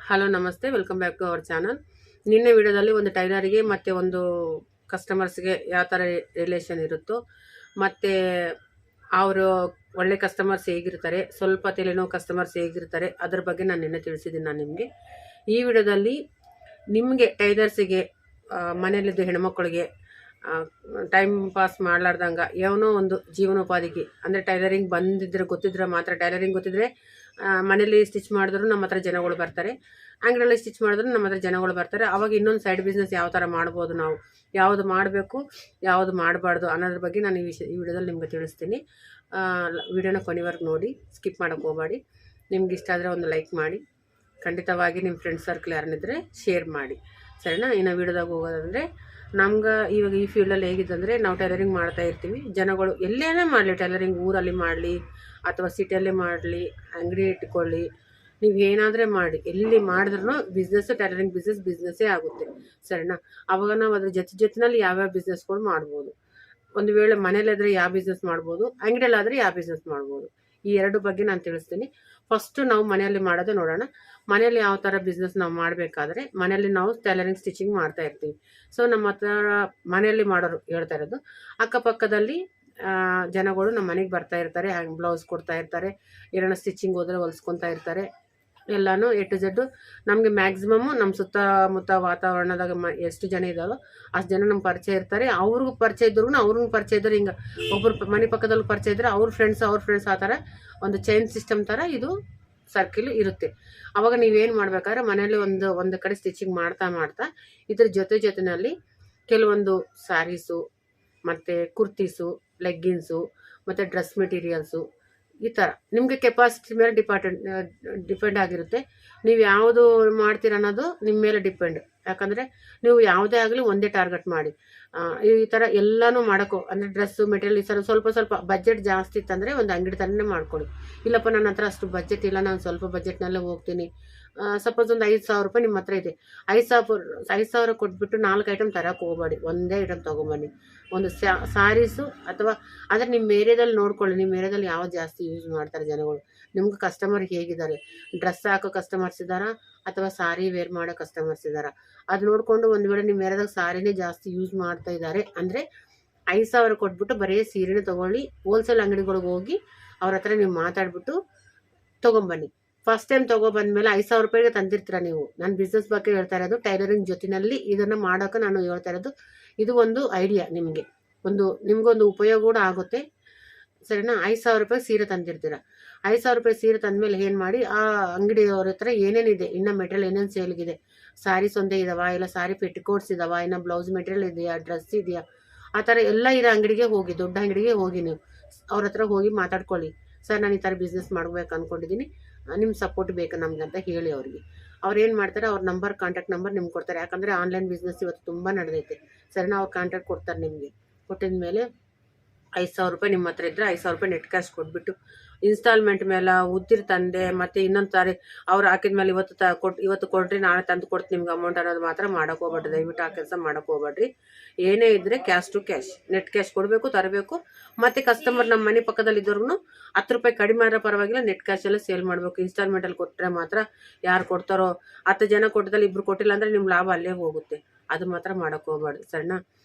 Hello ನಮಸ್ತೆ, welcome back to our channel. ನಿನ್ನೆ ವಿಡಿಯೋದಲ್ಲಿ ಒಂದು ಟೈಲರಿಗೆ ಮತ್ತು ಒಂದು ಕಸ್ಟಮರ್ಸ್ಗೆ ಯಾವ ಥರ ರಿಲೇಷನ್ ಇರುತ್ತೋ ಮತ್ತು ಅವರು ಒಳ್ಳೆ ಕಸ್ಟಮರ್ಸ್ ಹೇಗಿರ್ತಾರೆ, ಸ್ವಲ್ಪ ತಲೆನೋವು ಕಸ್ಟಮರ್ಸ್ ಹೇಗಿರ್ತಾರೆ ಅದ್ರ ಬಗ್ಗೆ ನಾನು ನಿನ್ನೆ ತಿಳಿಸಿದ್ದೀನಿ. ನಾನು ನಿಮಗೆ ಈ ವಿಡಿಯೋದಲ್ಲಿ ನಿಮಗೆ ಟೈಲರ್ಸಿಗೆ ಮನೆಯಲ್ಲಿದ್ದು ಹೆಣ್ಮಕ್ಳಿಗೆ ಟೈಮ್ ಪಾಸ್ ಮಾಡಲಾರ್ದಂಗೆ ಏನೋ ಒಂದು ಜೀವನೋಪಾಧಿಗೆ ಅಂದರೆ ಟೈಲರಿಂಗ್ ಬಂದಿದ್ರೆ ಗೊತ್ತಿದ್ರೆ ಮಾತ್ರ, ಟೈಲರಿಂಗ್ ಗೊತ್ತಿದ್ರೆ ಮನೇಲಿ ಸ್ಟಿಚ್ ಮಾಡಿದ್ರು ನಮ್ಮ ಹತ್ರ ಜನಗಳು ಬರ್ತಾರೆ, ಅಂಗಡಿಯಲ್ಲಿ ಸ್ಟಿಚ್ ಮಾಡಿದ್ರು ನಮ್ಮ ಹತ್ರ ಜನಗಳು ಬರ್ತಾರೆ. ಅವಾಗ ಇನ್ನೊಂದು ಸೈಡ್ ಬಿಸ್ನೆಸ್ ಯಾವ ಥರ ಮಾಡ್ಬೋದು, ನಾವು ಯಾವುದು ಮಾಡಬೇಕು ಯಾವುದು ಮಾಡಬಾರ್ದು ಅನ್ನೋದ್ರ ಬಗ್ಗೆ ನಾನು ಈ ವಿಡಿಯೋದಲ್ಲಿ ನಿಮ್ಗೆ ತಿಳಿಸ್ತೀನಿ. ವಿಡಿಯೋನ ಕೊನೆವರೆಗೆ ನೋಡಿ, ಸ್ಕಿಪ್ ಮಾಡೋಕ್ಕೆ ಹೋಗಬೇಡಿ. ನಿಮ್ಗೆ ಇಷ್ಟ ಆದರೆ ಒಂದು ಲೈಕ್ ಮಾಡಿ, ಖಂಡಿತವಾಗಿ ನಿಮ್ಮ ಫ್ರೆಂಡ್ ಸರ್ಕಲ್ ಯಾರನ್ನಿದ್ರೆ ಶೇರ್ ಮಾಡಿ, ಸರಿನಾ? ಇನ್ನು ವಿಡಿಯೋದಾಗ ಹೋಗೋದಂದರೆ, ನಮ್ಗೆ ಇವಾಗ ಈ ಫೀಲ್ಡಲ್ಲಿ ಹೇಗಿದ್ದಂದರೆ, ನಾವು ಟೈಲರಿಂಗ್ ಮಾಡ್ತಾ ಇರ್ತೀವಿ. ಜನಗಳು ಎಲ್ಲೇನೇ ಮಾಡಲಿ, ಟೈಲರಿಂಗ್ ಊರಲ್ಲಿ ಮಾಡಲಿ ಅಥವಾ ಸಿಟಿಯಲ್ಲೇ ಮಾಡಲಿ, ಅಂಗಡಿ ಇಟ್ಕೊಳ್ಳಿ, ನೀವು ಏನಾದರೆ ಮಾಡಿ, ಎಲ್ಲಿ ಮಾಡಿದ್ರೂ ಟೈಲರಿಂಗ್ ಬಿಸ್ನೆಸ್ಸೇ ಆಗುತ್ತೆ, ಸರಿನಾ? ಅವಾಗ ನಾವು ಅದ್ರ ಜೊತೆನಲ್ಲಿ ಯಾವ್ಯಾವ ಬಿಸ್ನೆಸ್ಗಳು ಮಾಡ್ಬೋದು. ಒಂದು ವೇಳೆ ಮನೇಲಾದರೆ ಯಾವ ಬಿಸ್ನೆಸ್ ಮಾಡ್ಬೋದು, ಅಂಗಡಿಯಲ್ಲಾದರೆ ಯಾವ ಬಿಸ್ನೆಸ್ ಮಾಡ್ಬೋದು, ಈ ಎರಡು ಬಗ್ಗೆ ನಾನು ತಿಳಿಸ್ತೀನಿ. ಫಸ್ಟು ನಾವು ಮನೆಯಲ್ಲಿ ಮಾಡೋದು ನೋಡೋಣ. ಮನೆಯಲ್ಲಿ ಯಾವ ಥರ ಬಿಸ್ನೆಸ್ ನಾವು ಮಾಡಬೇಕಾದ್ರೆ, ಮನೆಯಲ್ಲಿ ನಾವು ಟೈಲರಿಂಗ್ ಸ್ಟಿಚಿಂಗ್ ಮಾಡ್ತಾ ಇರ್ತೀವಿ. ಸೊ ನಮ್ಮ ಹತ್ರ ಮನೆಯಲ್ಲಿ ಮಾಡೋರು ಹೇಳ್ತಾ ಇರೋದು, ಅಕ್ಕಪಕ್ಕದಲ್ಲಿ ಜನಗಳು ನಮ್ಮ ಮನೆಗೆ ಬರ್ತಾ ಇರ್ತಾರೆ, ಬ್ಲೌಸ್ ಕೊಡ್ತಾ ಇರ್ತಾರೆ, ಏನೋ ಸ್ಟಿಚಿಂಗ್ ಹೋದರೆ ಹೊಲಿಸ್ಕೊತಾ ಇರ್ತಾರೆ. ಎಲ್ಲನೂ ಎ ಟು ಝೆಡ್ಡು ನಮಗೆ ಮ್ಯಾಕ್ಸಿಮಮ್ಮು ನಮ್ಮ ಸುತ್ತಮುತ್ತ ವಾತಾವರಣದಾಗ ಎಷ್ಟು ಜನ ಇದ್ದಾರೋ ಅಷ್ಟು ಜನ ನಮ್ಗೆ ಪರಿಚಯ ಇರ್ತಾರೆ. ಅವ್ರಿಗೂ ಪರಿಚಯ ಇದ್ರು ಅವ್ರಿಗೂ ಪರಿಚಯ ಇದ್ರು, ಹಿಂಗೆ ಒಬ್ಬರು ಮನೆ ಪಕ್ಕದಲ್ಲಿ ಪರಿಚಯ ಇದ್ದರೆ ಅವ್ರ ಫ್ರೆಂಡ್ಸ್ ಆ ಥರ ಒಂದು ಚೈನ್ ಸಿಸ್ಟಮ್ ಥರ ಇದು ಸರ್ಕಿಲ್ ಇರುತ್ತೆ. ಅವಾಗ ನೀವೇನು ಮಾಡ್ಬೇಕಾದ್ರೆ, ಮನೇಲಿ ಒಂದು ಕಡೆ ಸ್ಟಿಚಿಂಗ್ ಮಾಡ್ತಾ ಇದ್ರ ಜೊತೆನಲ್ಲಿ ಕೆಲವೊಂದು ಸ್ಯಾರೀಸು ಮತ್ತು ಕುರ್ತೀಸು, ಲೆಗ್ಗಿನ್ಸು ಮತ್ತು ಡ್ರೆಸ್ ಮೆಟೀರಿಯಲ್ಸು, ಈ ಥರ ನಿಮಗೆ ಕೆಪಾಸಿಟಿ ಮೇಲೆ ಡಿಪೆಂಡ್ ಆಗಿರುತ್ತೆ. ನೀವು ಯಾವುದು ಮಾಡ್ತೀರ ಅನ್ನೋದು ನಿಮ್ಮ ಮೇಲೆ ಡಿಪೆಂಡ್. ಯಾಕಂದರೆ ನೀವು ಯಾವುದೇ ಆಗಲಿ ಒಂದೇ ಟಾರ್ಗೆಟ್ ಮಾಡಿ. ಈ ಥರ ಎಲ್ಲನೂ ಮಾಡೋಕ್ಕೋ ಅಂದರೆ ಡ್ರೆಸ್ಸು ಮೆಟೀರಿಯಲ್ ಈ ಥರ ಸ್ವಲ್ಪ ಬಜೆಟ್ ಜಾಸ್ತಿ ಇತ್ತಂದರೆ ಒಂದು ಅಂಗಡಿ ಥರನೇ ಮಾಡ್ಕೊಳ್ಳಿ. ಇಲ್ಲಪ್ಪ ನನ್ನ ಹತ್ರ ಅಷ್ಟು ಬಜೆಟ್ ಇಲ್ಲ, ನಾನು ಸ್ವಲ್ಪ ಬಜೆಟ್ನಲ್ಲೇ ಹೋಗ್ತೀನಿ, ಸಪೋಸ್ ಒಂದು 5,000 ರೂಪಾಯಿ ನಿಮ್ಮ ಹತ್ರ ಇದೆ, 5,000 ಕೊಟ್ಬಿಟ್ಟು 4 ಐಟಮ್ ತರೋಕೆ ಹೋಗಬೇಡಿ, ಒಂದೇ ಐಟಮ್ ತೊಗೊಂಬನ್ನಿ. ಒಂದು ಸ್ಯಾರೀಸು ಅಥವಾ ಅಂದರೆ ನಿಮ್ಮ ಏರಿಯಾದಲ್ಲಿ ನೋಡ್ಕೊಳ್ಳಿ, ನಿಮ್ಮ ಏರಿಯಾದಲ್ಲಿ ಯಾವ್ದು ಜಾಸ್ತಿ ಯೂಸ್ ಮಾಡ್ತಾರೆ ಜನಗಳು, ನಿಮ್ಗೆ ಕಸ್ಟಮರ್ ಹೇಗಿದ್ದಾರೆ, ಡ್ರೆಸ್ ಹಾಕೋ ಕಸ್ಟಮರ್ಸ್ ಇದ್ದಾರಾ ಅಥವಾ ಸಾರಿ ವೇರ್ ಮಾಡೋ ಕಸ್ಟಮರ್ಸ್ ಇದ್ದಾರಾ, ಅದು ನೋಡಿಕೊಂಡು ಒಂದು ವೇಳೆ ನಿಮ್ಮ ಏರಿಯಾದಾಗ ಸಾರಿನೇ ಜಾಸ್ತಿ ಯೂಸ್ ಮಾಡ್ತಾ ಇದ್ದಾರೆ ಅಂದರೆ 5,000 ಕೊಟ್ಬಿಟ್ಟು ಬರೀ ಸೀರೆನೇ ತೊಗೊಳ್ಳಿ. ಹೋಲ್ಸೇಲ್ ಅಂಗಡಿಗಳಿಗೆ ಹೋಗಿ ಅವ್ರ ಹತ್ರ ನೀವು ಮಾತಾಡ್ಬಿಟ್ಟು ತೊಗೊಂಬನ್ನಿ. ಫಸ್ಟ್ ಟೈಮ್ ತೊಗೊಬಂದ್ಮೇಲೆ 5,000 ರೂಪಾಯಿಗೆ ತಂದಿರ್ತೀರ ನೀವು. ನಾನು ಬಿಸ್ನೆಸ್ ಬಗ್ಗೆ ಹೇಳ್ತಾ ಇರೋದು, ಟೈಲರಿಂಗ್ ಜೊತೆಯಲ್ಲಿ ಇದನ್ನು ಮಾಡೋಕೆ ನಾನು ಹೇಳ್ತಾ ಇರೋದು. ಇದು ಒಂದು ಐಡಿಯಾ ನಿಮಗೊಂದು ಉಪಯೋಗ ಕೂಡ ಆಗುತ್ತೆ, ಸರಿನಾ? 5,000 ರೂಪಾಯಿ ಸೀರೆ ತಂದಿರ್ತೀರ. 5,000 ರೂಪಾಯಿ ಸೀರೆ ತಂದಮೇಲೆ ಏನು ಮಾಡಿ, ಆ ಅಂಗಡಿಯವ್ರ ಹತ್ರ ಏನೇನಿದೆ, ಇನ್ನು ಮೆಟೀರಿಯಲ್ ಏನೇನು ಸೇಲ್ಗಿದೆ, ಸ್ಯಾರೀಸ್ ಒಂದೇ ಇದಾವ, ಇಲ್ಲ ಸ್ಯಾರಿ ಪೆಟ್ಟಿಕೋಟ್ಸ್ ಇದಾವ, ಇನ್ನು ಬ್ಲೌಸ್ ಮೆಟೀರಿಯಲ್ ಇದೆಯಾ, ಡ್ರೆಸ್ ಇದೆಯಾ, ಆ ಥರ ಎಲ್ಲ ಇರೋ ಅಂಗಡಿಗೆ ಹೋಗಿ, ದೊಡ್ಡ ಅಂಗಡಿಗೆ ಹೋಗಿ ನೀವು ಅವ್ರ ಹತ್ರ ಹೋಗಿ ಮಾತಾಡ್ಕೊಳ್ಳಿ. ಸರ್, ನಾನು ಈ ಥರ ಬಿಸ್ನೆಸ್ ಮಾಡ್ಬೇಕು ಅಂದ್ಕೊಂಡಿದ್ದೀನಿ, ನಿಮ್ಮ ಸಪೋರ್ಟ್ ಬೇಕು ನಮ್ಗೆ ಅಂತ ಹೇಳಿ ಅವ್ರಿಗೆ. ಅವ್ರು ಏನು ಮಾಡ್ತಾರೆ, ಅವ್ರ ಕಾಂಟ್ಯಾಕ್ಟ್ ನಂಬರ್ ನಿಮ್ಗೆ ಕೊಡ್ತಾರೆ. ಯಾಕಂದರೆ ಆನ್ಲೈನ್ ಬಿಸ್ನೆಸ್ ಇವತ್ತು ತುಂಬ ನಡೆದೈತೆ, ಸರಿನಾ? ಅವ್ರು ಕಾಂಟ್ಯಾಕ್ಟ್ ಕೊಡ್ತಾರೆ ನಿಮಗೆ. ಕೊಟ್ಟಿದ ಮೇಲೆ 5,000 ರೂಪಾಯಿ ನಿಮ್ಮ ಹತ್ರ ಇದ್ದರೆ 5,000 ರೂಪಾಯಿ ನೆಟ್ ಕ್ಯಾಶ್ ಕೊಟ್ಬಿಟ್ಟು ಇನ್ಸ್ಟಾಲ್ಮೆಂಟ್ ಮೇಲೆ ಉದ್ದಿರ ತಂದೆ ಮತ್ತು ಇನ್ನೊಂದು ಸಾರಿ ಅವ್ರು ಹಾಕಿದ ಮೇಲೆ ಇವತ್ತು ಕೊಡ್ರಿ, ನಾಳೆ ತಂದು ಕೊಡ್ತೀನಿ ನಿಮ್ಗೆ ಅಮೌಂಟ್ ಅನ್ನೋದು ಮಾತ್ರ ಮಾಡೋಕೆ ಹೋಗ್ಬೇಡ್ರಿ. ದಯವಿಟ್ಟು ಆ ಕೆಲಸ ಮಾಡೋಕೆ ಹೋಗ್ಬೇಡ್ರಿ. ಏನೇ ಇದ್ದರೆ cash to cash, net cash ಕೊಡಬೇಕು, ತರಬೇಕು. ಮತ್ತು ಕಸ್ಟಮರ್ ನಮ್ಮ ಮನೆ ಪಕ್ಕದಲ್ಲಿ ಇದ್ದವ್ರಿಗೂ 10 ರೂಪಾಯಿ ಕಡಿಮೆ ಆದ್ರೆ ಪರವಾಗಿಲ್ಲ, ನೆಟ್ ಕ್ಯಾಶಲ್ಲೇ ಸೇಲ್ ಮಾಡಬೇಕು. ಇನ್ಸ್ಟಾಲ್ಮೆಂಟಲ್ಲಿ ಕೊಟ್ಟರೆ ಮಾತ್ರ, ಯಾರು ಕೊಡ್ತಾರೋ 10 ಜನ ಕೊಟ್ಟದಲ್ಲಿ 2 ಕೊಟ್ಟಿಲ್ಲ ಅಂದರೆ ನಿಮ್ಮ ಲಾಭ ಅಲ್ಲೇ ಹೋಗುತ್ತೆ. ಅದು ಮಾತ್ರ ಮಾಡೋಕೆ ಹೋಗ್ಬಾರ್ದು, ಸರಿನಾ?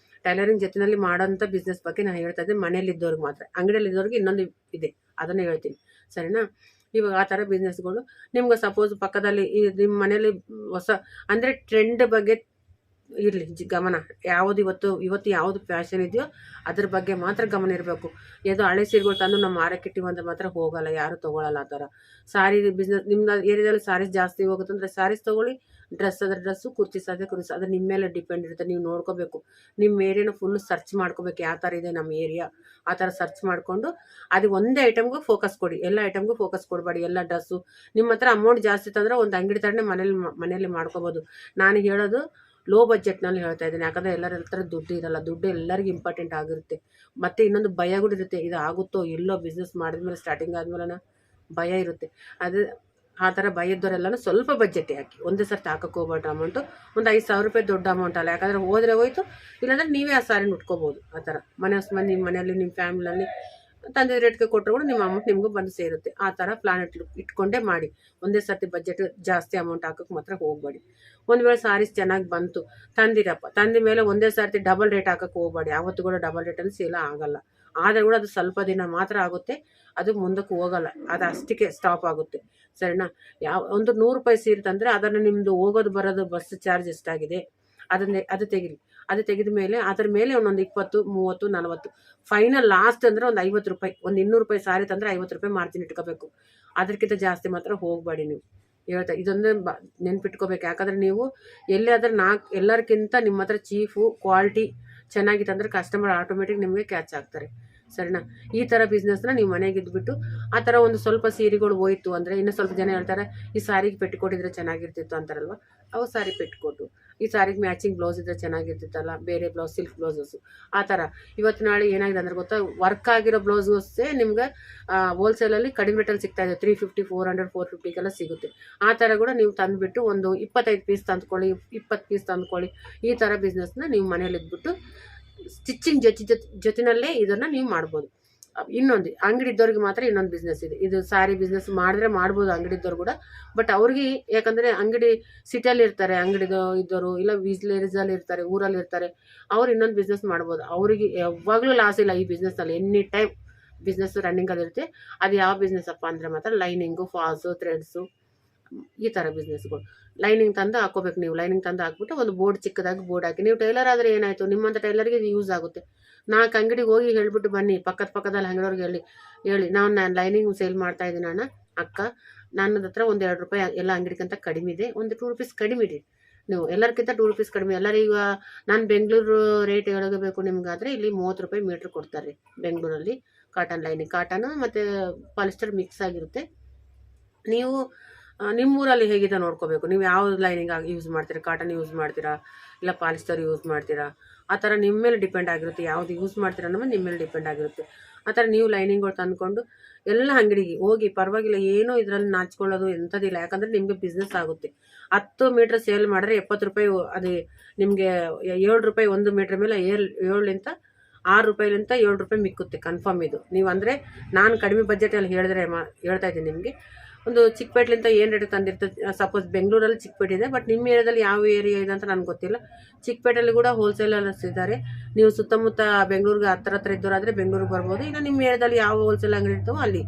ಟೈಲರಿಂಗ್ ಜೊತೆಯಲ್ಲಿ ಮಾಡೋಂಥ ಬಿಸ್ನೆಸ್ ಬಗ್ಗೆ ನಾನು ಹೇಳ್ತಾ ಇದ್ದೀನಿ. ಮನೇಲಿದ್ದವ್ರಿಗೆ ಮಾತ್ರ, ಅಂಗಡಿಯಲ್ಲಿದ್ದವ್ರಿಗೆ ಇನ್ನೊಂದು ಇದೆ, ಅದನ್ನೇ ಹೇಳ್ತೀನಿ, ಸರಿನಾ? ಇವಾಗ ಆ ಥರ ಬಿಸ್ನೆಸ್ಗಳು ನಿಮ್ಗೆ ಸಪೋಸ್ ಪಕ್ಕದಲ್ಲಿ ನಿಮ್ಮ ಮನೇಲಿ ಹೊಸ ಅಂದರೆ ಟ್ರೆಂಡ್ ಬಗ್ಗೆ ಇರಲಿ ಗಮನ. ಇವತ್ತು ಯಾವುದು ಫ್ಯಾಷನ್ ಇದೆಯೋ ಅದ್ರ ಬಗ್ಗೆ ಮಾತ್ರ ಗಮನ ಇರಬೇಕು. ಏನೋ ಹಳೆ ಸೀರೆಗಳು ತಂದು ನಮ್ಮ ಮಾರಕ್ಕಿಟ್ಟಿವಿ ಅಂತ ಮಾತ್ರ ಹೋಗಲ್ಲ, ಯಾರು ತೊಗೊಳಲ್ಲ ಆ ಥರ. ಸಾರಿ ಬಿಸ್ನೆಸ್ ನಿಮ್ಮ ಏರಿಯಾದಲ್ಲಿ ಸಾರೀಸ್ ಜಾಸ್ತಿ ಹೋಗುತ್ತಂದರೆ ಸ್ಯಾರೀಸ್ ತೊಗೊಳ್ಳಿ, ಡ್ರೆಸ್ ಆದರೆ ಡ್ರೆಸ್ಸು, ಕುರ್ತೀಸ್ ಆದರೆ ಕುರ್ತೀಸ್. ಅದು ನಿಮ್ಮ ಮೇಲೆ ಡಿಪೆಂಡ್ ಇರುತ್ತೆ. ನೀವು ನೋಡ್ಕೋಬೇಕು, ನಿಮ್ಮ ಏರಿಯಾನ ಫುಲ್ ಸರ್ಚ್ ಮಾಡ್ಕೋಬೇಕು, ಯಾವ ಥರ ಇದೆ ನಮ್ಮ ಏರಿಯಾ, ಆ ಥರ ಸರ್ಚ್ ಮಾಡಿಕೊಂಡು ಅದು ಒಂದೇ ಐಟಮ್ಗೂ ಫೋಕಸ್ ಕೊಡಿ. ಎಲ್ಲ ಐಟಮ್ಗೂ ಫೋಕಸ್ ಕೊಡಬೇಡಿ. ಎಲ್ಲ ಡ್ರೆಸ್ಸು ನಿಮ್ಮ ಹತ್ರ ಅಮೌಂಟ್ ಜಾಸ್ತಿ ತಂದರೆ ಒಂದು ಅಂಗಡಿ ಥರನೇ ಮನೇಲಿ ಮಾಡ್ಕೋಬೋದು. ನಾನು ಹೇಳೋದು ಲೋ ಬಜೆಟ್ನಲ್ಲಿ ಹೇಳ್ತಾ ಇದ್ದೀನಿ. ಯಾಕಂದರೆ ಎಲ್ಲರ ಹತ್ರ ದುಡ್ಡು ಇರಲ್ಲ, ದುಡ್ಡು ಎಲ್ಲರಿಗೂ ಇಂಪಾರ್ಟೆಂಟ್ ಆಗಿರುತ್ತೆ. ಮತ್ತು ಇನ್ನೊಂದು ಭಯ ಕೂಡ ಇರುತ್ತೆ, ಇದು ಆಗುತ್ತೋ ಎಲ್ಲೋ ಬಿಸ್ನೆಸ್ ಮಾಡಿದ್ಮೇಲೆ, ಸ್ಟಾರ್ಟಿಂಗ್ ಆದಮೇಲೆ ಭಯ ಇರುತ್ತೆ. ಅದು ಆ ಥರ ಭಯ ಇದ್ದವರೆಲ್ಲನೂ ಸ್ವಲ್ಪ ಬಜೆಟ್ ಹಾಕಿ, ಒಂದೇ ಸರ್ತಿ ಹಾಕೋಕ್ಕೆ ಹೋಗ್ಬೇಡ್ರಿ. ಅಮೌಂಟು ಒಂದು 5,000 ರೂಪಾಯಿ ದೊಡ್ಡ ಅಮೌಂಟ್ ಅಲ್ಲ, ಯಾಕಂದರೆ ಹೋದರೆ ಹೋಯ್ತು, ಇಲ್ಲಾಂದರೆ ನೀವೇ ಆ ಸಾರಿನ ಉಟ್ಕೋಬೋದು. ಆ ಥರ ನಿಮ್ಮ ಮನೆಯಲ್ಲಿ ನಿಮ್ಮ ಫ್ಯಾಮಿಲಿಯಲ್ಲಿ ತಂದಿದ್ದ ರೇಟ್ಗೆ ಕೊಟ್ಟರು ಕೂಡ ನಿಮ್ಮ ಅಮೌಂಟ್ ನಿಮಗೂ ಬಂದು ಸೇರುತ್ತೆ. ಆ ಥರ ಪ್ಲಾನ್ ಇಟ್ಕೊಂಡೇ ಮಾಡಿ. ಒಂದೇ ಸರ್ತಿ ಬಜೆಟ್ ಜಾಸ್ತಿ ಅಮೌಂಟ್ ಹಾಕೋಕೆ ಮಾತ್ರ ಹೋಗಬೇಡಿ. ಒಂದು ವೇಳೆ ಸಾರೀಸ್ ಚೆನ್ನಾಗಿ ಬಂತು, ತಂದಿರಪ್ಪ, ತಂದ ಮೇಲೆ ಒಂದೇ ಸರ್ತಿ ಡಬಲ್ ರೇಟ್ ಹಾಕೋಕೆ ಹೋಗಬೇಡಿ. ಯಾವತ್ತೂ ಕೂಡ ಡಬಲ್ ರೇಟಲ್ಲಿ ಸೇಲ್ ಆಗಲ್ಲ. ಆದರೆ ಕೂಡ ಅದು ಸ್ವಲ್ಪ ದಿನ ಮಾತ್ರ ಆಗುತ್ತೆ, ಅದು ಮುಂದಕ್ಕೆ ಹೋಗಲ್ಲ, ಅದು ಅಷ್ಟಕ್ಕೆ ಸ್ಟಾಪ್ ಆಗುತ್ತೆ. ಸರಿನಾ? ಒಂದು 100 ರೂಪಾಯಿ ಸೀರೆ ತಂದರೆ ಅದನ್ನು ನಿಮ್ಮದು ಹೋಗೋದು ಬರೋದು ಬಸ್ ಚಾರ್ಜ್ ಎಷ್ಟಾಗಿದೆ ಅದು ತೆಗಿರಿ. ಅದು ತೆಗೆದ ಮೇಲೆ ಅದರ ಮೇಲೆ ಒಂದೊಂದು 20, 30, 40 ಫೈನಲ್ ಲಾಸ್ಟ್ ಅಂದರೆ ಒಂದು 50 ರೂಪಾಯಿ. ಒಂದು 200 ರೂಪಾಯಿ ಸಾರಿ ತಂದರೆ 50 ರೂಪಾಯಿ ಮಾರ್ಜಿನ್ ಇಟ್ಕೋಬೇಕು. ಅದಕ್ಕಿಂತ ಜಾಸ್ತಿ ಮಾತ್ರ ಹೋಗಬೇಡಿ. ನೀವು ಹೇಳ್ತಾ ಇದೊಂದೇ ನೆನ್ಪಿಟ್ಕೋಬೇಕು. ಯಾಕಂದರೆ ನೀವು ಎಲ್ಲಾದರೂ ಎಲ್ಲರಿಗಿಂತ ನಿಮ್ಮ ಹತ್ರ ಚೀಫು ಕ್ವಾಲಿಟಿ ಚೆನ್ನಾಗಿತ್ತು ಅಂದರೆ ಕಸ್ಟಮರ್ ಆಟೋಮೆಟಿಕ್ ನಿಮಗೆ ಕ್ಯಾಚ್ ಆಗ್ತಾರೆ. ಸರಿನಾ? ಈ ಥರ ಬಿಸ್ನೆಸ್ನ ನೀವು ಮನೆಗೆ ಇದ್ಬಿಟ್ಟು ಆ ಥರ ಒಂದು ಸ್ವಲ್ಪ ಸೀರೆಗಳು ಹೋಯ್ತು ಅಂದರೆ ಇನ್ನೂ ಸ್ವಲ್ಪ ಜನ ಹೇಳ್ತಾರೆ, ಈ ಸಾರಿಗೆ ಪೆಟ್ಟಿಕೊಟ್ಟಿದ್ರೆ ಚೆನ್ನಾಗಿರ್ತಿತ್ತು ಅಂತಾರಲ್ವ. ಅವು ಸಾರಿ ಪೆಟ್ಟಿಕೊಟ್ಟು, ಈ ಸಾರಿಗೆ ಮ್ಯಾಚಿಂಗ್ ಬ್ಲೌಸ್ ಇದ್ರೆ ಚೆನ್ನಾಗಿರ್ತಿತ್ತಲ್ಲ, ಬೇರೆ ಬ್ಲೌಸ್, ಸಿಲ್ಕ್ ಬ್ಲೌಸಸ್ಸು ಆ ಥರ. ಇವತ್ತು ನಾಳೆ ಏನಾಗಿದೆ ಅಂದ್ರೆ ಗೊತ್ತಾ, ವರ್ಕ್ ಆಗಿರೋ ಬ್ಲೌಸಸ್ಸೇ ನಿಮ್ಗೆ ಹೋಲ್ಸೇಲಲ್ಲಿ ಕಡಿಮೆ ರೇಟಲ್ಲಿ ಸಿಗ್ತಾ ಇದೆ. 350, 400, 450 ಸಿಗುತ್ತೆ. ಆ ಥರ ಕೂಡ ನೀವು ತಂದುಬಿಟ್ಟು ಒಂದು 25 ಪೀಸ್ ತಂದ್ಕೊಳ್ಳಿ, 20 ಪೀಸ್ ತಂದ್ಕೊಳ್ಳಿ. ಈ ಥರ ಬಿಸ್ನೆಸ್ನ ನೀವು ಮನೇಲಿ ಇದ್ಬಿಟ್ಟು ಸ್ಟಿಚ್ಚಿಂಗ್ ಜೊತೆನಲ್ಲೇ ಇದನ್ನು ನೀವು ಮಾಡ್ಬೋದು. ಇನ್ನೊಂದು ಅಂಗಡಿ ಇದ್ದವ್ರಿಗೆ ಮಾತ್ರ ಇನ್ನೊಂದು ಬಿಸ್ನೆಸ್ ಇದೆ. ಇದು ಸಾರಿ ಬಿಸ್ನೆಸ್ ಮಾಡಿದ್ರೆ ಮಾಡ್ಬೋದು ಅಂಗಡಿ ಇದ್ದವ್ರು ಕೂಡ. ಬಟ್ ಅವ್ರಿಗೆ ಯಾಕಂದರೆ ಅಂಗಡಿ ಸಿಟಿಯಲ್ಲಿ ಇರ್ತಾರೆ, ಅಂಗಡಿದು ಇದ್ದವರು, ಇಲ್ಲ ವಿಲೇಜಲ್ಲಿ ಇರ್ತಾರೆ, ಊರಲ್ಲಿ ಇರ್ತಾರೆ, ಅವ್ರು ಇನ್ನೊಂದು ಬಿಸ್ನೆಸ್ ಮಾಡ್ಬೋದು. ಅವರಿಗೆ ಯಾವಾಗಲೂ ಲಾಸ್ ಇಲ್ಲ ಈ ಬಿಸ್ನೆಸ್ನಲ್ಲಿ. ಎನಿ ಟೈಮ್ ಬಿಸ್ನೆಸ್ ರನ್ನಿಂಗಲ್ಲಿ ಇರುತ್ತೆ. ಅದು ಯಾವ ಬಿಸ್ನೆಸ್ ಅಪ್ಪ ಅಂದರೆ ಮಾತ್ರ ಲೈನಿಂಗು, ಫಾಲ್ಸು, ಥ್ರೆಡ್ಸು, ಈ ಥರ ಬಿಸ್ನೆಸ್ಗಳು. ಲೈನಿಂಗ್ ತಂದು ಹಾಕೋಬೇಕು. ನೀವು ಲೈನಿಂಗ್ ತಂದು ಹಾಕ್ಬಿಟ್ಟು ಒಂದು ಬೋರ್ಡ್, ಚಿಕ್ಕದಾಗಿ ಬೋರ್ಡ್ ಹಾಕಿ. ನೀವು ಟೈಲರ್ ಆದರೆ ಏನಾಯಿತು, ನಿಮ್ಮಂಥ ಟೈಲರ್ಗೆ ಇದು ಯೂಸ್ ಆಗುತ್ತೆ. 4 ಅಂಗಡಿಗೆ ಹೋಗಿ ಹೇಳ್ಬಿಟ್ಟು ಬನ್ನಿ, ಪಕ್ಕದಲ್ಲಿ ಅಂಗಡಿಯವ್ರಿಗೆ ಹೇಳಿ ನಾನು ಲೈನಿಂಗ್ ಸೇಲ್ ಮಾಡ್ತಾ ಇದ್ದೀನಿ ಅಣ್ಣ, ಅಕ್ಕ, ನನ್ನ ಹತ್ರ ಒಂದು 2 ರೂಪಾಯಿ ಎಲ್ಲ ಅಂಗಡಿಗಿಂತ ಕಡಿಮೆ ಇದೆ, ಒಂದು 2 ರೂಪೀಸ್ ಕಡಿಮೆ ಇಡಿ. ನೀವು ಎಲ್ಲರಿಗಿಂತ 2 ರೂಪೀಸ್ ಕಡಿಮೆ. ಎಲ್ಲರೀಗ ನಾನು ಬೆಂಗಳೂರು ರೇಟ್ ಹೇಳಬೇಕು ನಿಮ್ಗಾದರೆ, ಇಲ್ಲಿ 30 ರೂಪಾಯಿ ಮೀಟ್ರ್ ಕೊಡ್ತಾರೆ ಬೆಂಗಳೂರಲ್ಲಿ. ಕಾಟನ್ ಲೈನಿಂಗ್, ಕಾಟನ್ ಮತ್ತು ಪಾಲಿಸ್ಟರ್ ಮಿಕ್ಸ್ ಆಗಿರುತ್ತೆ. ನೀವು ನಿಮ್ಮೂರಲ್ಲಿ ಹೇಗಿದೆ ನೋಡ್ಕೋಬೇಕು. ನೀವು ಯಾವ ಲೈನಿಂಗ್ ಯೂಸ್ ಮಾಡ್ತೀರಾ, ಕಾಟನ್ ಯೂಸ್ ಮಾಡ್ತೀರಾ, ಇಲ್ಲ ಪಾಲಿಸ್ಟರ್ ಯೂಸ್ ಮಾಡ್ತೀರಾ, ಆ ಥರ ನಿಮ್ಮ ಮೇಲೆ ಡಿಪೆಂಡ್ ಆಗಿರುತ್ತೆ. ಯಾವುದು ಯೂಸ್ ಮಾಡ್ತೀರಾ ಅನ್ನೋದು ನಿಮ್ಮ ಮೇಲೆ ಡಿಪೆಂಡ್ ಆಗಿರುತ್ತೆ. ಆ ಥರ ನೀವು ಲೈನಿಂಗ್ಗಳು ತಂದ್ಕೊಂಡು ಎಲ್ಲ ಅಂಗಡಿಗೆ ಹೋಗಿ, ಪರವಾಗಿಲ್ಲ, ಏನೋ ಇದರಲ್ಲಿ ನಾಚ್ಕೊಳ್ಳೋದು ಎಂಥದಿಲ್ಲ. ಯಾಕಂದರೆ ನಿಮಗೆ ಬಿಸ್ನೆಸ್ ಆಗುತ್ತೆ. 10 ಮೀಟ್ರ್ ಸೇಲ್ ಮಾಡಿದ್ರೆ 70 ರೂಪಾಯಿ, ಅದು ನಿಮಗೆ 7 ರೂಪಾಯಿ 1 ಮೀಟ್ರ್ ಮೇಲೆ 7ಲಿಂದ 6 ರೂಪಾಯಿಲಿಂದ 7 ರೂಪಾಯಿ ಮಿಕ್ಕುತ್ತೆ ಕನ್ಫರ್ಮ್. ಇದು ನೀವು ಅಂದರೆ ನಾನು ಕಡಿಮೆ ಬಜೆಟಲ್ಲಿ ಹೇಳ್ತಾ ಇದ್ದೀನಿ ನಿಮಗೆ. ಒಂದು ಚಿಕ್ಕಪೇಟ್ಲಿಂದ ಏನು ರೇಟ್ ತಂದಿರ್ತದೆ, ಸಪೋಸ್ ಬೆಂಗಳೂರಲ್ಲಿ ಚಿಕ್ಕಪೇಟೆ ಇದೆ, ಬಟ್ ನಿಮ್ಮ ಏರಿಯಾದಲ್ಲಿ ಯಾವ ಏರಿಯಾ ಇದೆ ಅಂತ ನನಗೆ ಗೊತ್ತಿಲ್ಲ. ಚಿಕ್ಕಪೇಟೆಯಲ್ಲಿ ಕೂಡ ಹೋಲ್ಸೇಲರ್ಸ್ ಇದ್ದಾರೆ. ನೀವು ಸುತ್ತಮುತ್ತ ಬೆಂಗಳೂರಿಗೆ ಹತ್ರ ಇದ್ದವರಾದರೆ ಬೆಂಗಳೂರಿಗೆ ಬರ್ಬೋದು. ಇಲ್ಲ ನಿಮ್ಮ ಏರಿಯಾದಲ್ಲಿ ಯಾವ ಹೋಲ್ಸೇಲ್ ಅಂಗಡಿ ಇರ್ತಾವೋ ಅಲ್ಲಿ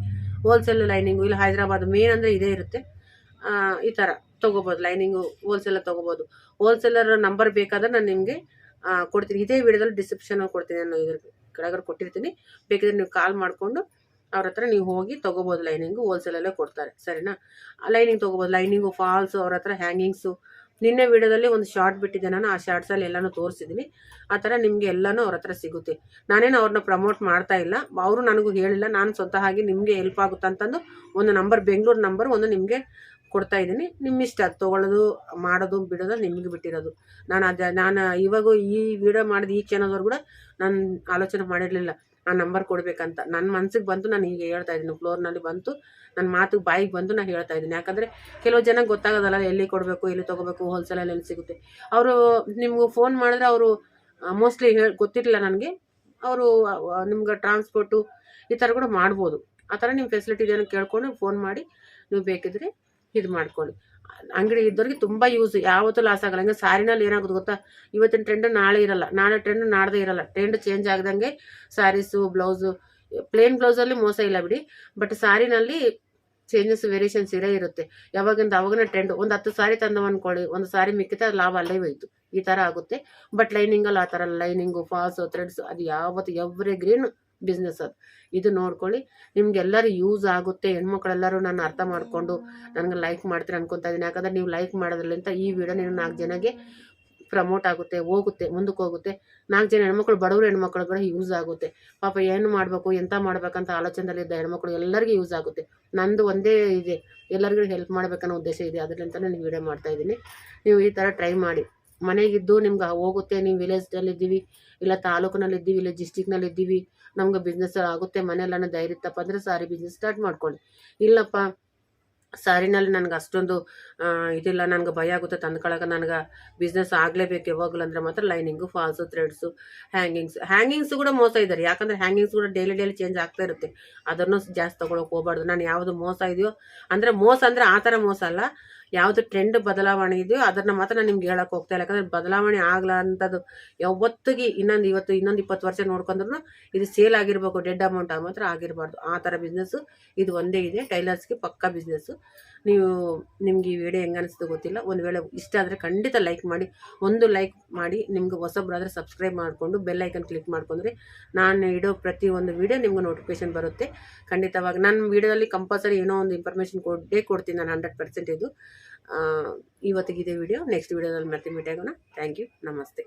ಹೋಲ್ಸೇಲ್ ಲೈನಿಂಗು, ಇಲ್ಲ ಹೈದರಾಬಾದ್ ಮೇನ್ ಅಂದರೆ ಇದೇ ಇರುತ್ತೆ. ಈ ಥರ ತೊಗೋಬೋದು, ಲೈನಿಂಗು ಹೋಲ್ಸೇಲರ್ ತೊಗೋಬೋದು. ಹೋಲ್ಸೇಲರ್ ನಂಬರ್ ಬೇಕಾದ್ರೆ ನಾನು ನಿಮಗೆ ಕೊಡ್ತೀನಿ. ಇದೇ ವಿಡಿಯೋದಲ್ಲಿ ಡಿಸ್ಕ್ರಿಪ್ಷನಲ್ಲಿ ಕೊಡ್ತೀನಿ, ನಾನು ಇದ್ರ ಕೆಳಗಡೆ ಕೊಟ್ಟಿರ್ತೀನಿ. ಬೇಕಿದ್ರೆ ನೀವು ಕಾಲ್ ಮಾಡಿಕೊಂಡು ಅವ್ರ ಹತ್ರ ನೀವು ಹೋಗಿ ತೊಗೋಬೋದು. ಲೈನಿಂಗು ಹೋಲ್ಸೇಲಲ್ಲೇ ಕೊಡ್ತಾರೆ. ಸರಿನಾ? ಲೈನಿಂಗ್ ತೊಗೋಬೋದು. ಲೈನಿಂಗು, ಫಾಲ್ಸು, ಅವ್ರ ಹತ್ರ ಹ್ಯಾಂಗಿಂಗ್ಸು. ನಿನ್ನೆ ವಿಡಿಯೋದಲ್ಲಿ ಒಂದು ಶಾರ್ಟ್ ಬಿಟ್ಟಿದ್ದೆ ನಾನು, ಆ ಶಾರ್ಟ್ಸಲ್ಲಿ ಎಲ್ಲನೂ ತೋರಿಸಿದ್ದೀನಿ. ಆ ಥರ ನಿಮಗೆ ಎಲ್ಲನೂ ಅವ್ರ ಹತ್ರ ಸಿಗುತ್ತೆ. ನಾನೇನು ಅವ್ರನ್ನ ಪ್ರಮೋಟ್ ಮಾಡ್ತಾ ಇಲ್ಲ, ಅವರು ನನಗೂ ಹೇಳಿಲ್ಲ. ನಾನು ಸ್ವತಃ ಆಗಿ ನಿಮಗೆ ಹೆಲ್ಪ್ ಆಗುತ್ತೆ ಅಂತಂದು ಒಂದು ನಂಬರ್, ಬೆಂಗಳೂರು ನಂಬರ್ ಒಂದು ನಿಮಗೆ ಕೊಡ್ತಾ ಇದ್ದೀನಿ. ನಿಮ್ಮ ಇಷ್ಟ, ಅದು ತೊಗೊಳ್ಳೋದು, ಮಾಡೋದು, ಬಿಡೋದು ನಿಮಗೆ ಬಿಟ್ಟಿರೋದು. ನಾನು ಇವಾಗ ಈ ವಿಡಿಯೋ ಮಾಡಿದ ಈ ಕ್ಷಣದವ್ರು ಕೂಡ ನಾನು ಆಲೋಚನೆ ಮಾಡಿರಲಿಲ್ಲ ಆ ನಂಬರ್ ಕೊಡಬೇಕಂತ. ನನ್ನ ಮನಸ್ಸಿಗೆ ಬಂತು, ನಾನು ಹೀಗೆ ಹೇಳ್ತಾ ಇದ್ದೀನಿ. ಫ್ಲೋರ್ನಲ್ಲಿ ಬಂತು, ನನ್ನ ಮಾತು ಬಾಯಿಗೆ ಬಂದು ನಾನು ಹೇಳ್ತಾ ಇದ್ದೀನಿ. ಯಾಕಂದರೆ ಕೆಲವು ಜನಕ್ಕೆ ಗೊತ್ತಾಗೋದಲ್ಲ, ಎಲ್ಲಿ ಕೊಡಬೇಕು, ಎಲ್ಲಿ ತೊಗೋಬೇಕು, ಹೋಲ್ಸೇಲಲ್ಲಿ ಎಲ್ಲಿ ಸಿಗುತ್ತೆ. ಅವರು ನಿಮ್ಗೆ ಫೋನ್ ಮಾಡಿದ್ರೆ ಅವರು ಮೋಸ್ಟ್ಲಿ ಗೊತ್ತಿರಲಿಲ್ಲ ನನಗೆ. ಅವರು ನಿಮ್ಗೆ ಟ್ರಾನ್ಸ್ಪೋರ್ಟು ಈ ಥರ ಕೂಡ ಮಾಡ್ಬೋದು. ಆ ಥರ ನಿಮ್ಮ ಫೆಸಿಲಿಟಿ ಇದನ್ನು ಕೇಳ್ಕೊಂಡು ಫೋನ್ ಮಾಡಿ ನೀವು ಬೇಕಿದ್ರೆ ಇದು ಮಾಡ್ಕೊಳ್ಳಿ. ಅಂಗಡಿ ಇದ್ದವ್ರಿಗೆ ತುಂಬ ಯೂಸ್, ಯಾವತ್ತೂ ಲಾಸ್ ಆಗಲ್ಲ. ಹಂಗೆ ಸಾರಿನಲ್ಲಿ ಏನಾಗೋದು ಗೊತ್ತಾ, ಇವತ್ತಿನ ಟ್ರೆಂಡ್ ನಾಳೆ ಇರಲ್ಲ, ನಾಳೆ ಟ್ರೆಂಡ್ ನಾಡ್ದೇ ಇರಲ್ಲ. ಟ್ರೆಂಡ್ ಚೇಂಜ್ ಆಗ್ದಂಗೆ ಸ್ಯಾರೀಸು, ಬ್ಲೌಸು, ಪ್ಲೇನ್ ಬ್ಲೌಸಲ್ಲಿ ಮೋಸ ಇಲ್ಲ ಬಿಡಿ, ಬಟ್ ಸಾರಿನಲ್ಲಿ ಚೇಂಜಸ್, ವೇರಿಯೇಷನ್ಸ್ ಇರುತ್ತೆ. ಯಾವಾಗಿಂದ ಅವಾಗನೇ ಟ್ರೆಂಡ್. ಒಂದು 10 ಸಾರಿ ತಂದವ ಅನ್ಕೊಳ್ಳಿ, ಒಂದು ಸಾರಿ ಮಿಕ್ಕಿತ ಲಾಭ ಅಲ್ಲೇ ಹೋಯ್ತು. ಈ ಥರ ಆಗುತ್ತೆ. ಬಟ್ ಲೈನಿಂಗಲ್ಲಿ ಆ ಥರ ಲೈನಿಂಗು, ಫಾಲ್ಸು, ಥ್ರೆಡ್ಸು, ಅದು ಯಾವತ್ತು ಎವ್ರಿಗ್ರೀನ್ ಬಿಸ್ನೆಸ್ ಅದು. ಇದು ನೋಡ್ಕೊಳ್ಳಿ, ನಿಮ್ಗೆಲ್ಲರೂ ಯೂಸ್ ಆಗುತ್ತೆ. ಹೆಣ್ಮಕ್ಳೆಲ್ಲರೂ ನಾನು ಅರ್ಥ ಮಾಡಿಕೊಂಡು ನನಗೆ ಲೈಕ್ ಮಾಡ್ತೀರಿ ಅನ್ಕೊತಾ ಇದ್ದೀನಿ. ಯಾಕಂದರೆ ನೀವು ಲೈಕ್ ಮಾಡೋದ್ರಲ್ಲಿಂದ ಈ ವಿಡಿಯೋ ನೀವು 4 ಜನಕ್ಕೆ ಪ್ರಮೋಟ್ ಆಗುತ್ತೆ, ಹೋಗುತ್ತೆ, ಮುಂದಕ್ಕೆ ಹೋಗುತ್ತೆ. 4 ಜನ ಹೆಣ್ಮಕ್ಳು, ಬಡವರು ಹೆಣ್ಮಕ್ಳು ಕೂಡ ಯೂಸ್ ಆಗುತ್ತೆ. ಪಾಪ ಏನು ಮಾಡಬೇಕು, ಎಂತ ಮಾಡ್ಬೇಕಂತ ಆಲೋಚನೆಯಲ್ಲಿದ್ದ ಹೆಣ್ಮಕ್ಳು ಎಲ್ಲರಿಗೂ ಯೂಸ್ ಆಗುತ್ತೆ. ನಂದು ಒಂದೇ ಇದೆ, ಎಲ್ಲರಿಗೂ ಹೆಲ್ಪ್ ಮಾಡ್ಬೇಕನ್ನೋ ಉದ್ದೇಶ ಇದೆ. ಅದರಿಂದ ನಾನು ವಿಡಿಯೋ ಮಾಡ್ತಾಯಿದ್ದೀನಿ. ನೀವು ಈ ಥರ ಟ್ರೈ ಮಾಡಿ. ಮನೆಗಿದ್ದು ನಿಮ್ಗೆ ಹೋಗುತ್ತೆ. ನೀವು ವಿಲೇಜ್ನಲ್ಲಿದ್ದೀವಿ, ಇಲ್ಲ ತಾಲೂಕಿನಲ್ಲಿದ್ದೀವಿ, ಇಲ್ಲ ಡಿಸ್ಟಿಕ್ನಲ್ಲಿದ್ದೀವಿ, ನಮ್ಗೆ ಬಿಸ್ನೆಸ್ ಆಗುತ್ತೆ, ಮನೆಯೆಲ್ಲನೂ ಧೈರ್ಯ ಇತ್ತಪ್ಪ ಅಂದರೆ ಸಾರಿ ಬಿಸ್ನೆಸ್ ಸ್ಟಾರ್ಟ್ ಮಾಡ್ಕೊಳ್ಳಿ. ಇಲ್ಲಪ್ಪ ಸ್ಯಾರಿನಲ್ಲಿ ನನಗೆ ಅಷ್ಟೊಂದು ಇದಿಲ್ಲ, ನನಗೆ ಭಯ ಆಗುತ್ತೆ ತಂದ್ಕೊಳಕ್ಕೆ. ನನಗೆ ಬಿಸ್ನೆಸ್ ಆಗಲೇಬೇಕು ಯಾವಾಗಲೂ ಅಂದರೆ ಮಾತ್ರ ಲೈನಿಂಗು, ಫಾಲ್ಸು, ಥ್ರೆಡ್ಸು, ಹ್ಯಾಂಗಿಂಗ್ಸು ಕೂಡ ಮೋಸ ಇದ್ದಾರೆ. ಯಾಕಂದರೆ ಹ್ಯಾಂಗಿಂಗ್ಸ್ ಕೂಡ ಡೈಲಿ ಚೇಂಜ್ ಆಗ್ತಾ ಇರುತ್ತೆ. ಅದನ್ನು ಜಾಸ್ತಿ ತೊಗೊಳಕ್ಕೆ ಹೋಗ್ಬಾರ್ದು. ನಾನು ಯಾವುದು ಮೋಸ ಇದೆಯೋ ಅಂದರೆ ಮೋಸ ಅಂದರೆ ಆ ಥರ ಮೋಸ ಅಲ್ಲ, ಯಾವುದು ಟ್ರೆಂಡ್ ಬದಲಾವಣೆ ಇದೆಯೋ ಅದನ್ನು ಮಾತ್ರ ನಾನು ನಿಮ್ಗೆ ಹೇಳಕ್ಕೆ ಹೋಗ್ತಾ ಇಲ್ಲ. ಯಾಕಂದರೆ ಬದಲಾವಣೆ ಆಗಲ್ಲ ಅಂಥದ್ದು ಯಾವತ್ತಿಗೆ ಇನ್ನೊಂದು 20 ವರ್ಷ ನೋಡ್ಕೊಂಡ್ರು ಇದು ಸೇಲ್ ಆಗಿರ್ಬೇಕು, ಡೆಡ್ ಅಮೌಂಟ್ ಮಾತ್ರ ಆಗಿರಬಾರ್ದು. ಆ ಥರ ಬಿಸ್ನೆಸ್ಸು ಇದು ಒಂದೇ ಇದೆ. ಟೈಲರ್ಸ್ಗೆ ಪಕ್ಕಾ ಬಿಸ್ನೆಸ್ಸು. ನಿಮ್ಗೆ ಈ ವಿಡಿಯೋ ಹೆಂಗೆ ಅನಿಸ್ತು ಗೊತ್ತಿಲ್ಲ. ಒಂದು ವೇಳೆ ಇಷ್ಟ ಆದರೆ ಖಂಡಿತ ಲೈಕ್ ಮಾಡಿ, ಒಂದು ಲೈಕ್ ಮಾಡಿ. ನಿಮ್ಗೆ ಹೊಸಬ್ರಾದರೆ ಸಬ್ಸ್ಕ್ರೈಬ್ ಮಾಡಿಕೊಂಡು ಬೆಲ್ ಐಕನ್ ಕ್ಲಿಕ್ ಮಾಡ್ಕೊಂಡ್ರೆ ನಾನು ಇಡೋ ಪ್ರತಿಯೊಂದು ವಿಡಿಯೋ ನಿಮ್ಗೆ ನೋಟಿಫಿಕೇಶನ್ ಬರುತ್ತೆ. ಖಂಡಿತವಾಗಿ ನನ್ನ ವಿಡಿಯೋದಲ್ಲಿ ಕಂಪಲ್ಸರಿ ಏನೋ ಒಂದು ಇನ್ಫಾರ್ಮೇಷನ್ ಕೊಡ್ತೀನಿ ನಾನು 100% ಇದು. ಇವತ್ತಿಗಿದೆ ವಿಡಿಯೋ. ನೆಕ್ಸ್ಟ್ ವಿಡಿಯೋದಲ್ಲಿ ಮತ್ತೆ ಮೀಟ್ ಆಗೋಣ. Thank you. ನಮಸ್ತೆ.